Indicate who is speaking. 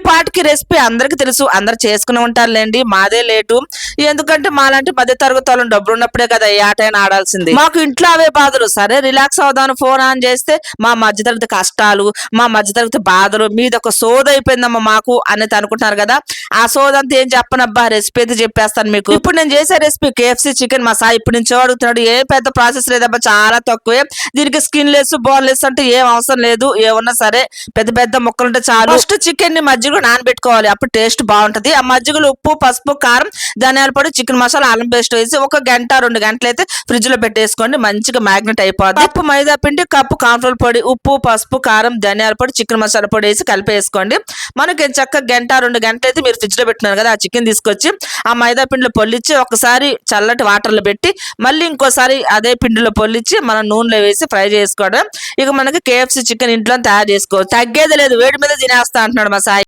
Speaker 1: పాటికి రెసిపీ అందరికి తెలుసు, అందరు చేసుకుని ఉంటారులేండి, మాదే లేటు. ఎందుకంటే మాలాంటి మధ్య తరగతి వాళ్ళని డబ్బులు ఉన్నప్పుడే కదా ఏ ఆటైనా ఆడాల్సింది. మాకు ఇంట్లో అవే బాధలు. సరే రిలాక్స్ అవుదాను ఫోన్ ఆన్ చేస్తే మా మధ్యతరగతి కష్టాలు, మా మధ్యతరగతి బాధలు, మీదొక సోద అయిపోయిందమ్మా మాకు అనేది అనుకుంటున్నారు కదా. ఆ సోదంతా ఏం చెప్పనబ్బా, రెసిపీ అయితే చెప్పేస్తాను మీకు. ఇప్పుడు నేను చేసే రెసిపీ KFC చికెన్ మసాలా. ఇప్పుడు నుంచి అడుగుతున్నాడు, ఏ పెద్ద ప్రాసెస్ లేదబ్బా, చాలా తక్కువే. దీనికి స్కిన్ లెస్ బోన్ లెస్ అంటే ఏం అవసరం లేదు. ఏమన్నా సరే పెద్ద పెద్ద ముక్కలు ఉంటే చాలు. ఫస్ట్ చికెన్ ని మజ్జిగలో నానబెట్టుకోవాలి, అప్పుడు టేస్ట్ బాగుంటది. ఆ మజ్జిగలో ఉప్పు, పసుపు, కారం, ధనియాల పొడి, చికెన్ మసాలా, అల్లం పేస్ట్ వేసి 1 గంట 2 గంటలు అయితే ఫ్రిడ్జ్ లో పెట్టేసుకోండి, మంచిగా మ్యాగ్నెట్ అయిపోద్ది. కప్పు మైదా పిండి, కప్పు కార్న్ఫ్లోర్ పొడి, ఉప్పు, పసుపు, కారం, ధనియాల పొడి, చికెన్ మసాలా పొడి వేసి కలిపేసుకోండి. మనకి చక్కగా 1-2 గంటలు అయితే మీరు ఫ్రిడ్జ్ లో పెట్టినారు కదా, ఆ చికెన్ తీసుకొచ్చి ఆ మైదా పిండిలో పొల్లిచ్చి ఒకసారి చల్లటి వాటర్ లో పెట్టి మళ్ళీ ఇంకోసారి అదే పిండిలో పొల్లిచ్చి మనం నూనెలో వేసి ఫ్రై చేసుకోవడం. ఇక మనకి KFC చికెన్ ఇంట్లో తయారు చేసుకోవచ్చు. తగ్గేది లేదు, వేడి మీద తినేస్తా అంటున్నాడు మా సాయి.